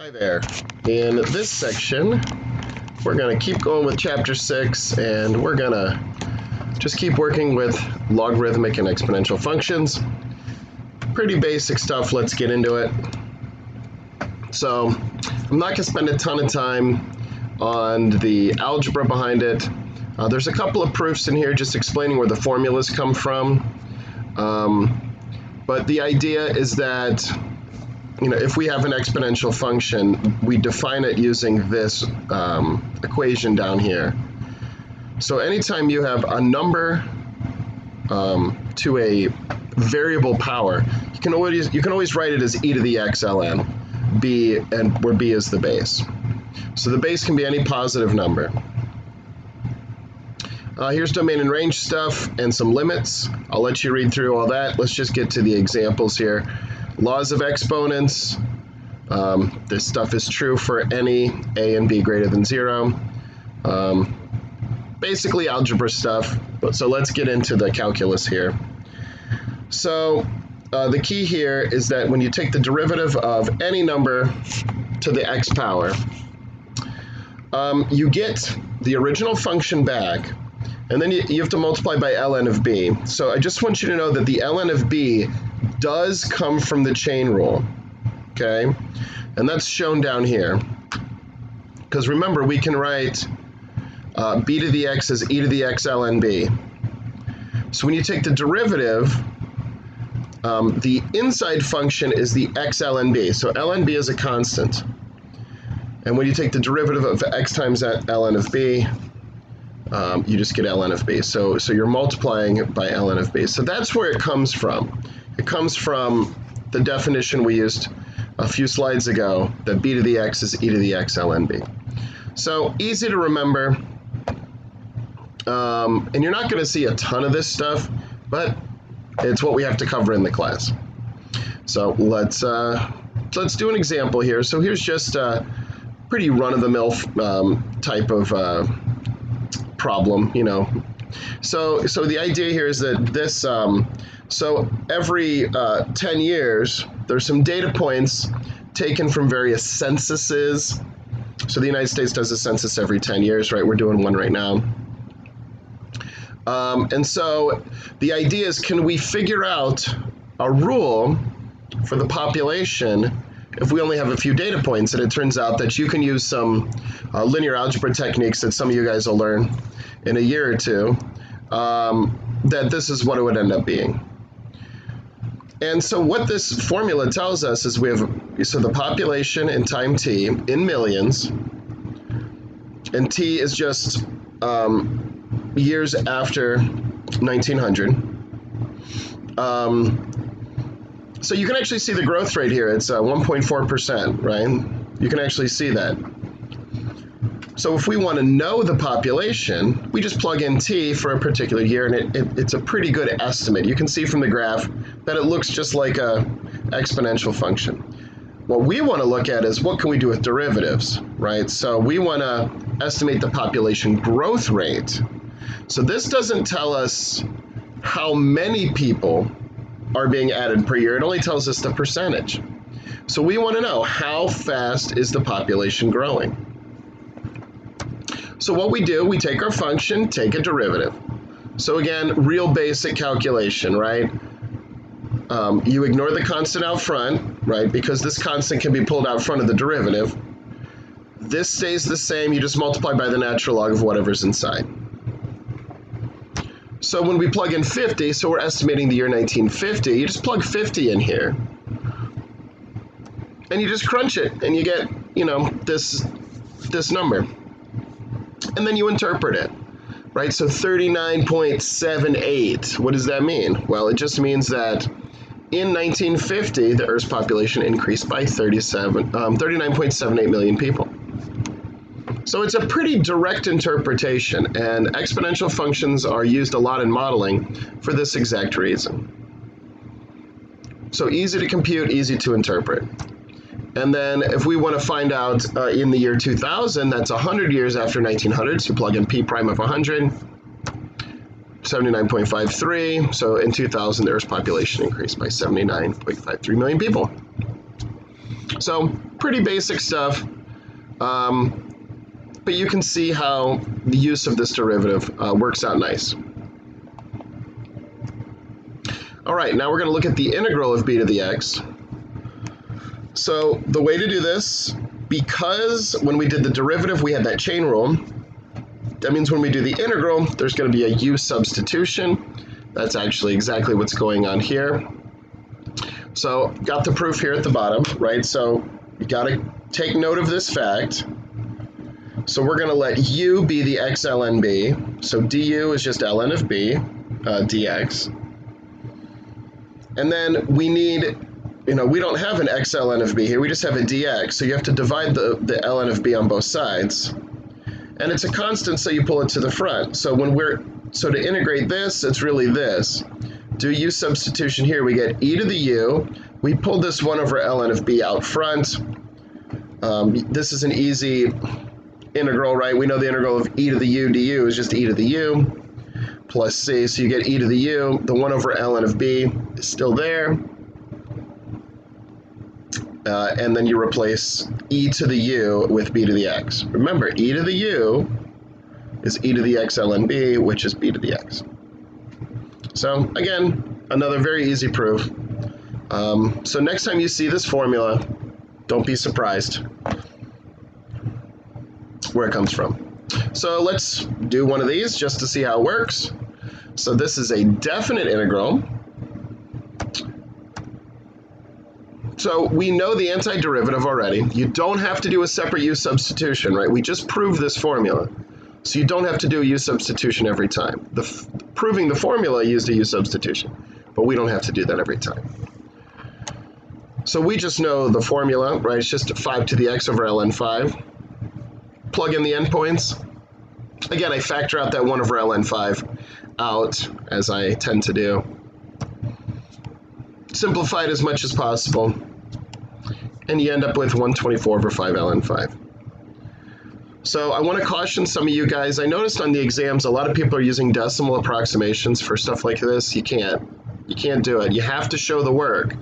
Hi there. In this section, we're going to keep going with Chapter 6, and we're going to just keep working with logarithmic and exponential functions. Pretty basic stuff. Let's get into it. So, I'm not going to spend a ton of time on the algebra behind it. There's a couple of proofs in here just explaining where the formulas come from. But the idea is that if we have an exponential function, we define it using this equation down here. So anytime you have a number to a variable power, you can always write it as e to the x ln, b, and where b is the base. So the base can be any positive number. Here's domain and range stuff and some limits. I'll let you read through all that. Let's just get to the examples here. Laws of exponents. This stuff is true for any a and b greater than 0. Basically algebra stuff. So let's get into the calculus here. So the key here is that when you take the derivative of any number to the x power, you get the original function back, and then you have to multiply by ln of b. So I just want you to know that the ln of b does come from the chain rule, okay? And that's shown down here. Because remember, we can write b to the x as e to the x ln b. So when you take the derivative, the inside function is the x ln b. So ln b is a constant. And when you take the derivative of x times ln of b, you just get ln of b. So you're multiplying by ln of b. So that's where it comes from. It comes from the definition we used a few slides ago, that b to the x is e to the x ln b. So easy to remember. And you're not going to see a ton of this stuff, but it's what we have to cover in the class. So let's do an example here. So here's just a pretty run-of-the-mill type of problem, So the idea here is that this, so every 10 years, there's some data points taken from various censuses. So the United States does a census every 10 years, right? We're doing one right now. And so the idea is, can we figure out a rule for the population if we only have a few data points? And it turns out that you can use some linear algebra techniques that some of you guys will learn in a year or two, that this is what it would end up being. And so what this formula tells us is we have, so the population in time t in millions, and t is just years after 1900. So you can actually see the growth rate here. It's 1.4%, right? You can actually see that. So if we want to know the population, we just plug in t for a particular year, and it's a pretty good estimate. You can see from the graph that it looks just like a exponential function. What we want to look at is what can we do with derivatives, right? So we want to estimate the population growth rate. So this doesn't tell us how many people are being added per year. It only tells us the percentage. So we want to know, how fast is the population growing? So what we do, we take our function, take a derivative. So again, real basic calculation, right? You ignore the constant out front, right? Because this constant can be pulled out front of the derivative. This stays the same. You just multiply by the natural log of whatever's inside. So when we plug in 50, so we're estimating the year 1950, you just plug 50 in here. And you just crunch it, and you get, this number. And then you interpret it, right? So 39.78, what does that mean? Well, it just means that in 1950, the Earth's population increased by 39.78 million people. So it's a pretty direct interpretation, and exponential functions are used a lot in modeling for this exact reason. So easy to compute, easy to interpret. And then if we want to find out in the year 2000, that's 100 years after 1900, so you plug in p prime of 100, 79.53. So in 2000, the Earth's population increased by 79.53 million people. So pretty basic stuff, but you can see how the use of this derivative works out nice. All right, now we're going to look at the integral of b to the x. So the way to do this, because when we did the derivative we had that chain rule, that means when we do the integral there's going to be a u substitution. That's actually exactly what's going on here. So got the proof here at the bottom, right? So you got to take note of this fact. So we're going to let u be the x ln b. So du is just ln of b dx. And then we need, we don't have an x ln of b here, we just have a dx. So you have to divide the ln of b on both sides. And it's a constant, so you pull it to the front. So to integrate this, it's really this. Do u substitution here, we get e to the u. We pull this 1 over ln of b out front. This is an easy integral, right? We know the integral of e to the u du is just e to the u plus c. So you get e to the u. The 1 over ln of b is still there. And then you replace e to the u with b to the x. Remember, e to the u is e to the x ln b, which is b to the x. So again, another very easy proof. So next time you see this formula, don't be surprised where it comes from. So let's do one of these just to see how it works. So this is a definite integral. So we know the antiderivative already. You don't have to do a separate u substitution, right? We just proved this formula. So you don't have to do a u substitution every time. Proving the formula used a u substitution, but we don't have to do that every time. So we just know the formula, right? It's just 5 to the x over ln 5. Plug in the endpoints. Again, I factor out that 1 over ln 5 out, as I tend to do. Simplify it as much as possible, and you end up with 124 over 5 ln 5. So I want to caution some of you guys. I noticed on the exams a lot of people are using decimal approximations for stuff like this. You can't do it. You have to show the work.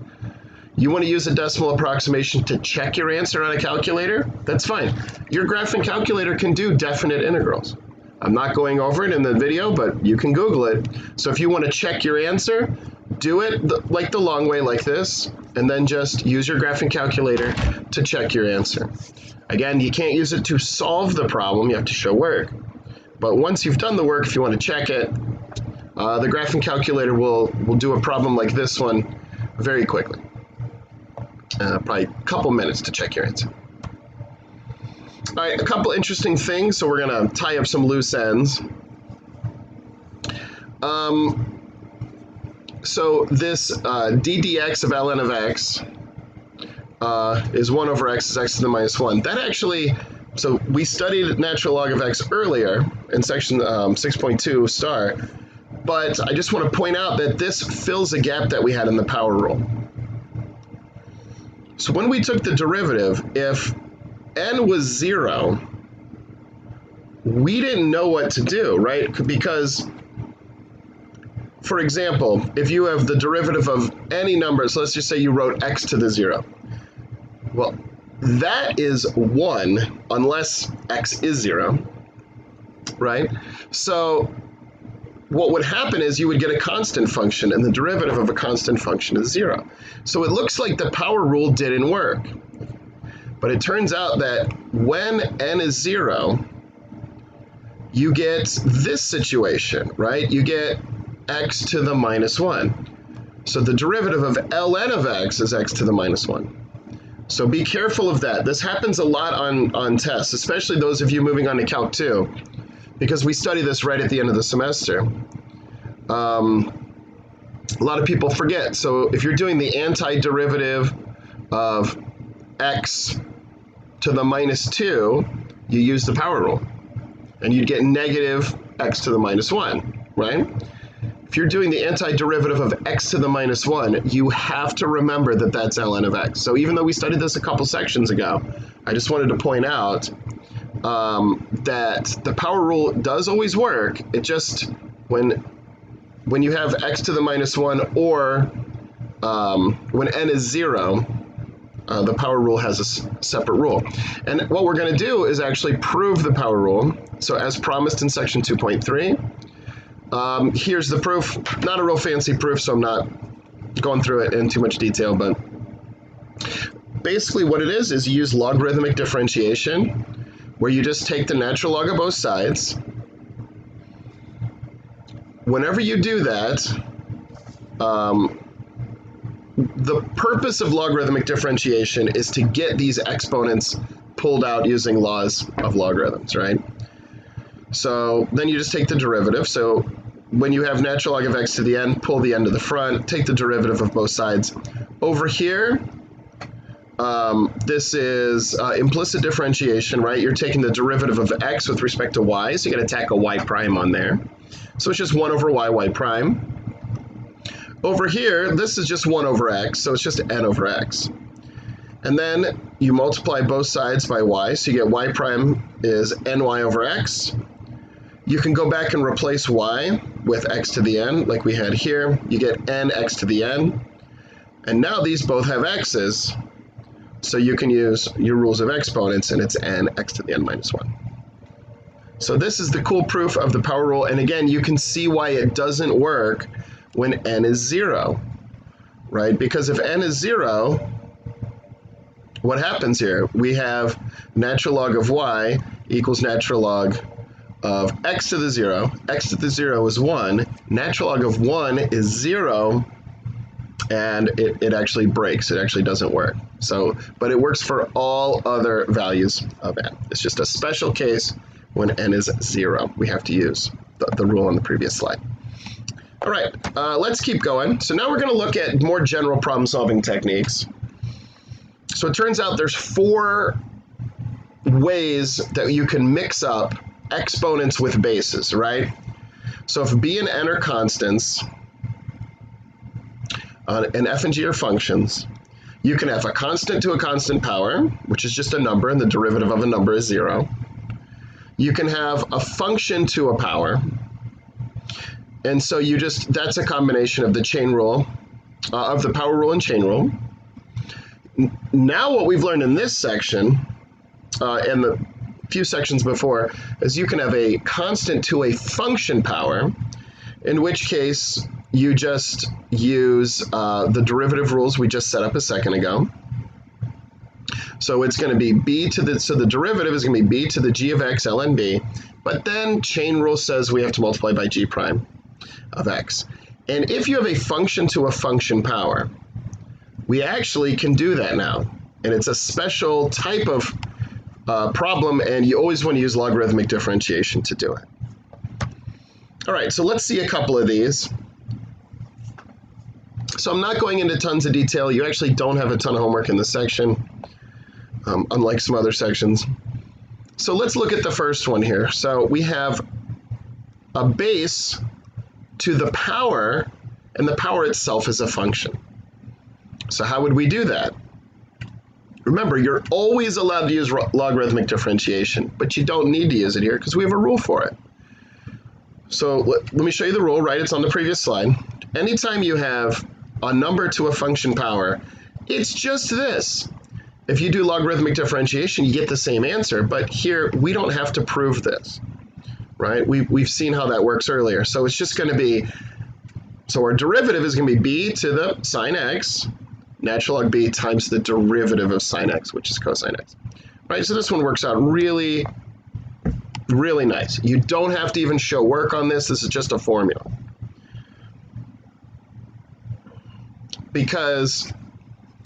You want to use a decimal approximation to check your answer on a calculator? That's fine. Your graphing calculator can do definite integrals. I'm not going over it in the video, but you can Google it. So if you want to check your answer, do it like the long way, like this, and then just use your graphing calculator to check your answer. Again, you can't use it to solve the problem, you have to show work. But once you've done the work, if you want to check it, the graphing calculator will do a problem like this one very quickly. Probably a couple minutes to check your answer. All right, a couple interesting things, so we're going to tie up some loose ends. So this ddx of ln of x is 1 over x is x to the minus 1. That actually, so we studied natural log of x earlier in section 6.2 star, but I just want to point out that this fills a gap that we had in the power rule. So when we took the derivative, if n was 0, we didn't know what to do, right? Because, for example, if you have the derivative of any number, so let's just say you wrote x to the 0. Well, that is 1 unless x is 0, right? So what would happen is you would get a constant function, and the derivative of a constant function is 0. So it looks like the power rule didn't work. But it turns out that when n is 0, you get this situation, right? You get x to the minus 1. So the derivative of ln of x is x to the minus 1. So be careful of that. This happens a lot on tests, especially those of you moving on to Calc 2, because we study this right at the end of the semester. A lot of people forget. So if you're doing the antiderivative of x to the minus 2, you use the power rule. And you'd get negative x to the minus 1, right? If you're doing the antiderivative of x to the minus 1, you have to remember that that's ln of x. So even though we studied this a couple sections ago, I just wanted to point out that the power rule does always work. It just, when you have x to the minus 1 or when n is 0, The power rule has a separate rule. And what we're going to do is actually prove the power rule. So as promised in section 2.3, here's the proof. Not a real fancy proof, so I'm not going through it in too much detail, but basically what it is you use logarithmic differentiation, where you just take the natural log of both sides. Whenever you do that, the purpose of logarithmic differentiation is to get these exponents pulled out using laws of logarithms, right? So then you just take the derivative. So when you have natural log of x to the n, pull the n to the front, take the derivative of both sides. Over here, this is implicit differentiation, right? You're taking the derivative of x with respect to y, so you're going to tack a y prime on there. So it's just 1 over y prime. Over here, this is just 1 over x, so it's just n over x. And then you multiply both sides by y, so you get y prime is ny over x. You can go back and replace y with x to the n, like we had here. You get n x to the n. And now these both have x's, so you can use your rules of exponents, and it's n x to the n minus 1. So this is the cool proof of the power rule, and again, you can see why it doesn't work when n is 0, right? Because if n is 0, what happens here? We have natural log of y equals natural log of x to the 0. X to the 0 is 1. Natural log of 1 is 0, and it actually breaks. It actually doesn't work. So, but it works for all other values of n. It's just a special case when n is 0. We have to use the rule on the previous slide. All right, let's keep going. So now we're going to look at more general problem-solving techniques. So it turns out there's 4 ways that you can mix up exponents with bases, right? So if b and n are constants, and f and g are functions, you can have a constant to a constant power, which is just a number, and the derivative of a number is 0. You can have a function to a power, and so that's a combination of the chain rule, of the power rule and chain rule. Now what we've learned in this section, and the few sections before, is you can have a constant to a function power, in which case you just use the derivative rules we just set up a second ago. So it's going to be so the derivative is going to be b to the g of x ln b, but then chain rule says we have to multiply by g prime of x. And if you have a function to a function power, we actually can do that now. And it's a special type of problem, and you always want to use logarithmic differentiation to do it. All right, so let's see a couple of these. So I'm not going into tons of detail. You actually don't have a ton of homework in this section, unlike some other sections. So let's look at the first one here. So we have a base to the power, and the power itself is a function. So how would we do that? Remember, you're always allowed to use logarithmic differentiation, but you don't need to use it here because we have a rule for it. So let me show you the rule, right? It's on the previous slide. Anytime you have a number to a function power, it's just this. If you do logarithmic differentiation, you get the same answer, but here we don't have to prove this, right? We've seen how that works earlier. So it's just going to be, so our derivative is going to be b to the sine x, natural log b times the derivative of sine x, which is cosine x, right? So this one works out really, really nice. You don't have to even show work on this. This is just a formula. Because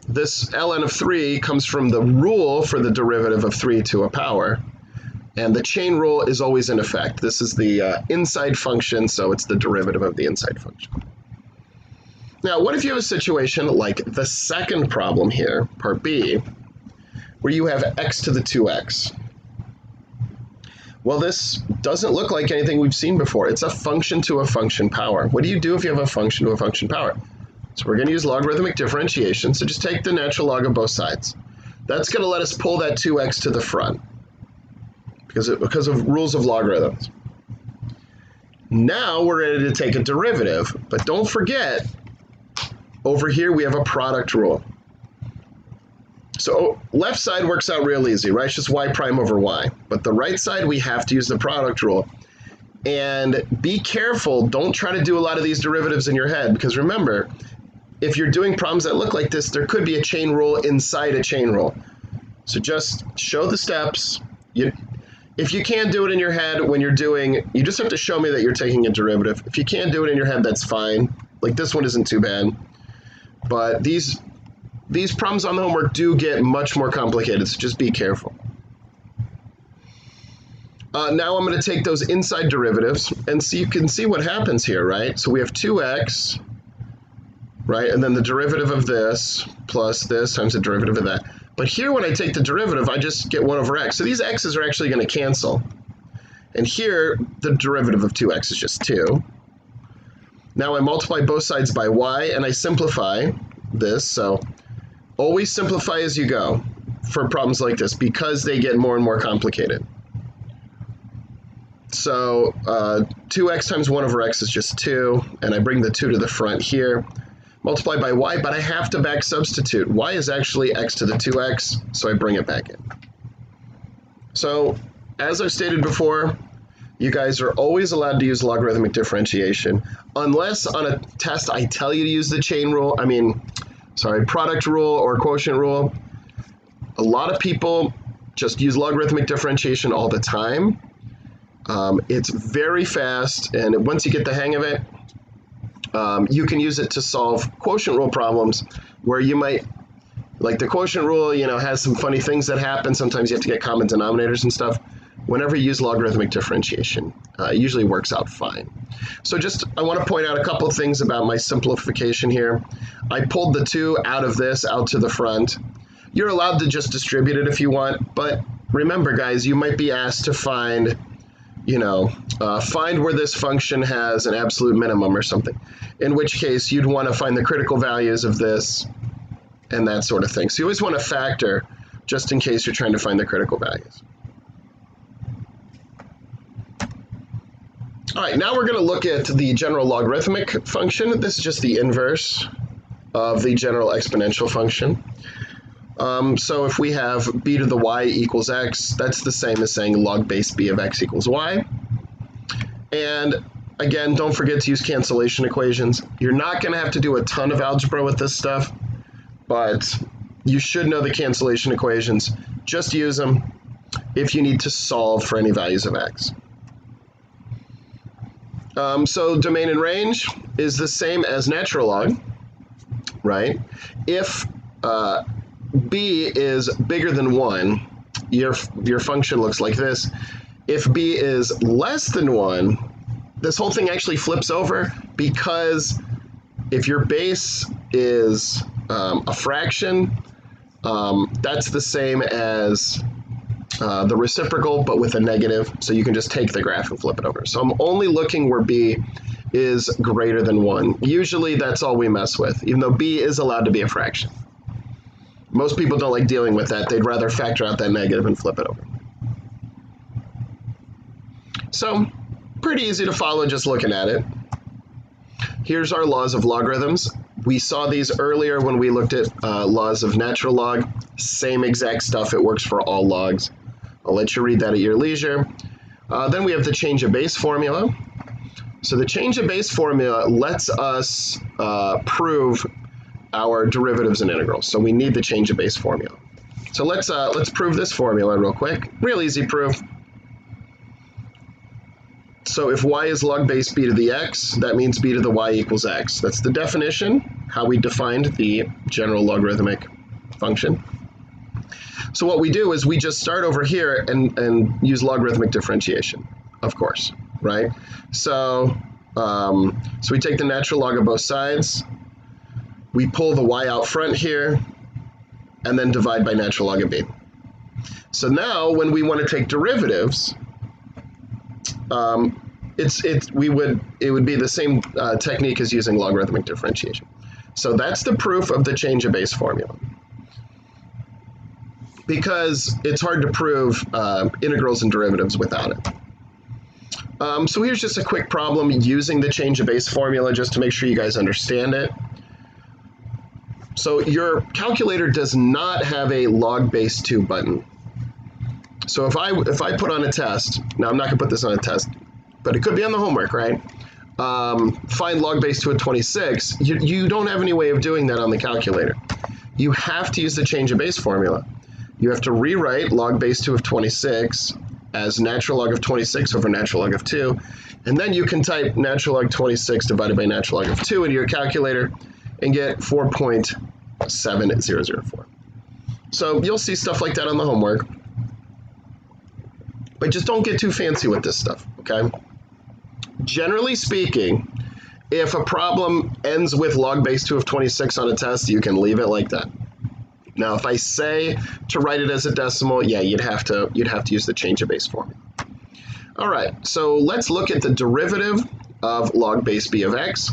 this ln of 3 comes from the rule for the derivative of 3 to a power, and the chain rule is always in effect. This is the inside function, so it's the derivative of the inside function. Now, what if you have a situation like the second problem here, part B, where you have x to the 2x? Well, this doesn't look like anything we've seen before. It's a function to a function power. What do you do if you have a function to a function power? So we're going to use logarithmic differentiation. So just take the natural log of both sides. That's going to let us pull that 2x to the front because of rules of logarithms. Now we're ready to take a derivative, but don't forget, over here we have a product rule. So left side works out real easy, right? It's just y prime over y. But the right side, we have to use the product rule. And be careful, don't try to do a lot of these derivatives in your head, because remember, if you're doing problems that look like this, there could be a chain rule inside a chain rule. So just show the steps. If you can't do it in your head when you're doing, you just have to show me that you're taking a derivative. If you can't do it in your head, that's fine. Like this one isn't too bad. But these problems on the homework do get much more complicated, so just be careful. Now I'm going to take those inside derivatives, and so you can see what happens here, right? So we have 2x, right? And then the derivative of this plus this times the derivative of that. But here when I take the derivative, I just get 1 over x. So these x's are actually going to cancel. And here, the derivative of 2x is just 2. Now I multiply both sides by y, and I simplify this. So always simplify as you go for problems like this, because they get more and more complicated. So 2x times 1 over x is just 2, and I bring the 2 to the front here. Multiply by y, but I have to back substitute. Y is actually x to the 2x, so I bring it back in. So as I've stated before, you guys are always allowed to use logarithmic differentiation, unless on a test I tell you to use the chain rule, product rule or quotient rule. A lot of people just use logarithmic differentiation all the time. It's very fast, and once you get the hang of it, you can use it to solve quotient rule problems where you might, like the quotient rule, has some funny things that happen. Sometimes you have to get common denominators and stuff. Whenever you use logarithmic differentiation, it usually works out fine. So I want to point out a couple of things about my simplification here. I pulled the 2 out of this out to the front. You're allowed to just distribute it if you want, but remember, guys, you might be asked to find where this function has an absolute minimum or something, in which case you'd want to find the critical values of this and that sort of thing. So you always want to factor just in case you're trying to find the critical values. All right, now we're going to look at the general logarithmic function. This is just the inverse of the general exponential function. So if we have b to the y equals x, that's the same as saying log base b of x equals y. And again, don't forget to use cancellation equations. You're not going to have to do a ton of algebra with this stuff, but you should know the cancellation equations. Just use them if you need to solve for any values of x. So domain and range is the same as natural log, right? If b is bigger than 1, your function looks like this. If b is less than 1, this whole thing actually flips over, because if your base is a fraction, that's the same as the reciprocal, but with a negative, so you can just take the graph and flip it over. So I'm only looking where b is greater than 1. Usually that's all we mess with, even though b is allowed to be a fraction. Most people don't like dealing with that. They'd rather factor out that negative and flip it over. So pretty easy to follow just looking at it. Here's our laws of logarithms. We saw these earlier when we looked at laws of natural log. Same exact stuff. It works for all logs. I'll let you read that at your leisure. Then we have the change of base formula. So the change of base formula lets us prove our derivatives and integrals. So we need the change of base formula. So let's prove this formula real quick. Real easy proof. So if y is log base b to the x, that means b to the y equals x. That's the definition, how we defined the general logarithmic function. So what we do is we just start over here and use logarithmic differentiation, of course, right? So we take the natural log of both sides, we pull the y out front here, and then divide by natural log of b. So now when we want to take derivatives, it would be the same technique as using logarithmic differentiation. So that's the proof of the change of base formula. Because it's hard to prove integrals and derivatives without it. So here's just a quick problem using the change of base formula just to make sure you guys understand it. So your calculator does not have a log base 2 button. So if I put on a test, now I'm not going to put this on a test, but it could be on the homework, right? Find log base 2 of 26, you don't have any way of doing that on the calculator. You have to use the change of base formula. You have to rewrite log base 2 of 26 as natural log of 26 over natural log of 2, and then you can type natural log 26 divided by natural log of 2 into your calculator and get 4.7004. So you'll see stuff like that on the homework, but just don't get too fancy with this stuff, okay? Generally speaking, if a problem ends with log base 2 of 26 on a test, you can leave it like that. Now, if I say to write it as a decimal, yeah, you'd have to use the change of base formula. All right, so let's look at the derivative of log base b of x.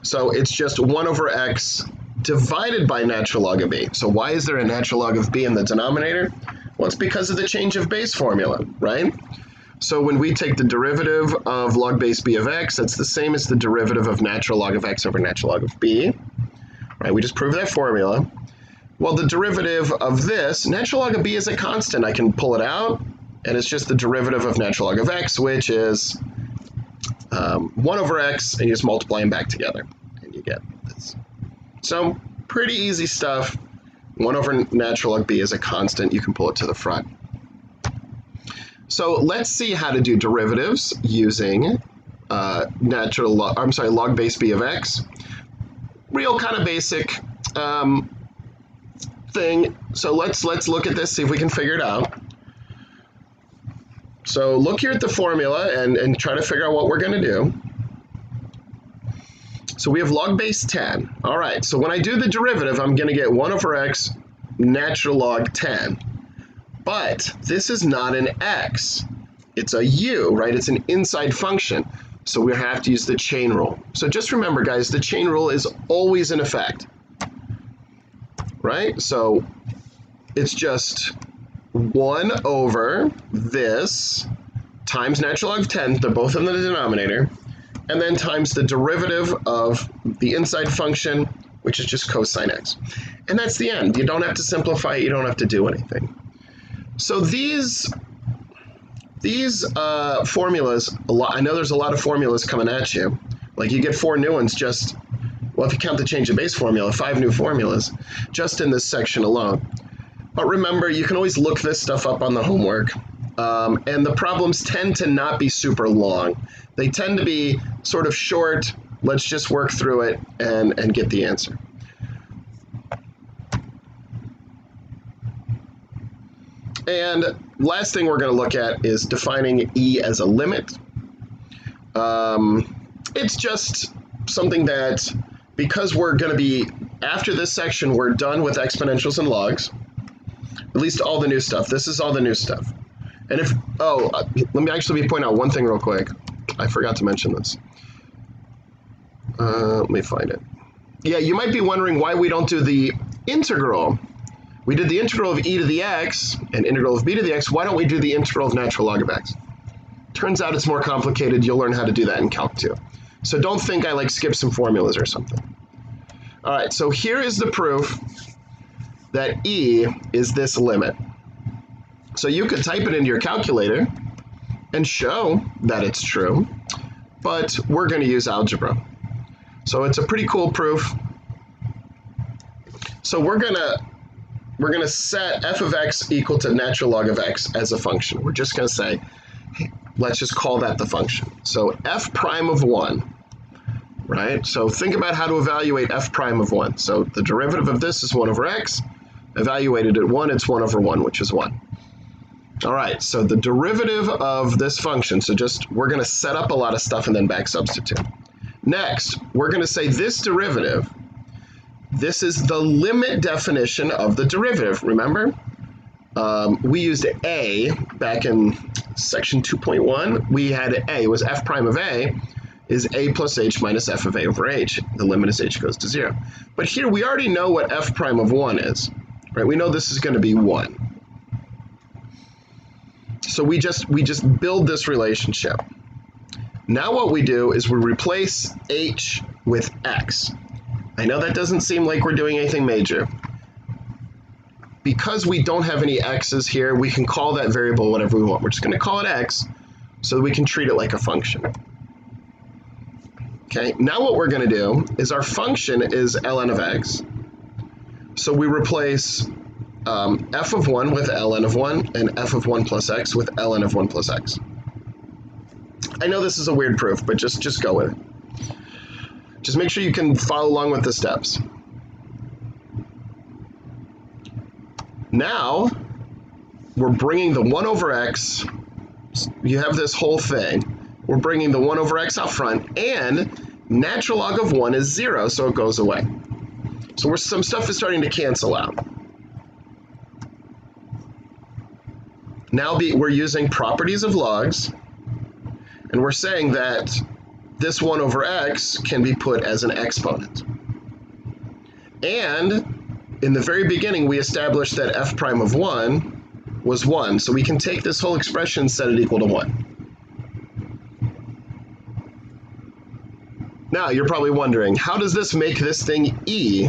So it's just 1 over x divided by natural log of b. So why is there a natural log of b in the denominator? Well, it's because of the change of base formula, right? So when we take the derivative of log base b of x, that's the same as the derivative of natural log of x over natural log of b, right? We just proved that formula. Well, the derivative of this, natural log of b is a constant. I can pull it out, and it's just the derivative of natural log of x, which is 1 over x, and you just multiply them back together, and you get this. So pretty easy stuff. 1 over natural log b is a constant. You can pull it to the front. So let's see how to do derivatives using log base b of x. Real kind of basic thing. So let's look at this, see if we can figure it out. So look here at the formula and try to figure out what we're going to do. So we have log base 10. All right, so when I do the derivative, I'm going to get 1 over x natural log 10. But this is not an x. It's a u, right? It's an inside function. So we have to use the chain rule. So just remember, guys, the chain rule is always in effect, right? So it's just 1 over this times natural log 10. They're both in the denominator. And then times the derivative of the inside function, which is just cosine x. And that's the end. You don't have to simplify it. You don't have to do anything. So these formulas, I know there's a lot of formulas coming at you. Like you get 4 new ones just, well, if you count the change of base formula, 5 new formulas just in this section alone. But remember, you can always look this stuff up on the homework. And the problems tend to not be super long. They tend to be sort of short. Let's just work through it and get the answer. And last thing we're going to look at is defining e as a limit. It's just something that, because we're going to be, after this section, we're done with exponentials and logs. At least all the new stuff. This is all the new stuff. And if, let me actually point out one thing real quick. I forgot to mention this. Let me find it. Yeah, you might be wondering why we don't do the integral. We did the integral of e to the x and integral of b to the x. Why don't we do the integral of natural log of x? Turns out it's more complicated. You'll learn how to do that in Calc 2. So don't think I skipped some formulas or something. All right, so here is the proof that e is this limit. So you could type it into your calculator and show that it's true, but we're going to use algebra. So it's a pretty cool proof. So we're gonna set f of x equal to natural log of x as a function. We're just going to say, hey, let's just call that the function. So f prime of 1, right? So think about how to evaluate f prime of 1. So the derivative of this is 1 over x. Evaluated at 1, it's 1 over 1, which is 1. All right, so the derivative of this function, so we're going to set up a lot of stuff and then back substitute. Next, we're going to say this derivative, this is the limit definition of the derivative, remember? We used a back in section 2.1. We had a, it was f prime of a is a plus h minus f of a over h. The limit as h goes to 0. But here we already know what f prime of 1 is, right? We know this is going to be 1. So we just build this relationship. Now what we do is we replace h with x. I know that doesn't seem like we're doing anything major. Because we don't have any x's here, we can call that variable whatever we want. We're just going to call it x so that we can treat it like a function. Okay, now what we're going to do is our function is ln of x. So we replace f of 1 with ln of 1 and f of 1 plus x with ln of 1 plus x. I know this is a weird proof, but just go with it. Just make sure you can follow along with the steps. Now, we're bringing the 1 over x, you have this whole thing, we're bringing the 1 over x out front, and natural log of 1 is 0, so it goes away. So some stuff is starting to cancel out. Now we're using properties of logs, and we're saying that this 1 over x can be put as an exponent. And in the very beginning, we established that f prime of 1 was 1, so we can take this whole expression and set it equal to 1. Now, you're probably wondering, how does this make this thing e,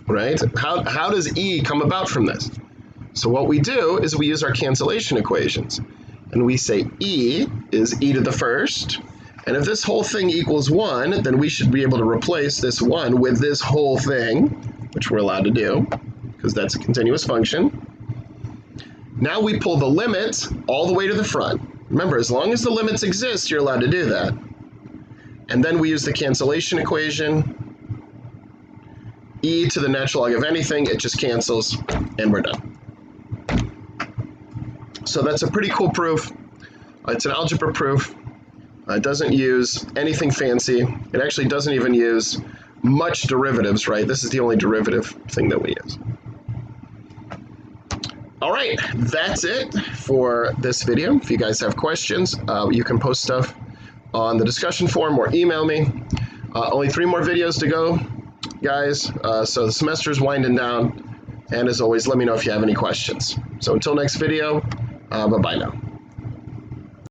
right? How does e come about from this? So what we do is we use our cancellation equations, and we say e is e to the first, and if this whole thing equals 1, then we should be able to replace this 1 with this whole thing, which we're allowed to do, because that's a continuous function. Now we pull the limit all the way to the front. Remember, as long as the limits exist, you're allowed to do that. And then we use the cancellation equation. E to the natural log of anything, it just cancels, and we're done. So that's a pretty cool proof. It's an algebra proof. It doesn't use anything fancy. It actually doesn't even use much derivatives, right? This is the only derivative thing that we use. All right, that's it for this video. If you guys have questions, you can post stuff on the discussion forum or email me. Only 3 more videos to go, guys. So the semester's winding down. And as always, let me know if you have any questions. So until next video, bye-bye now.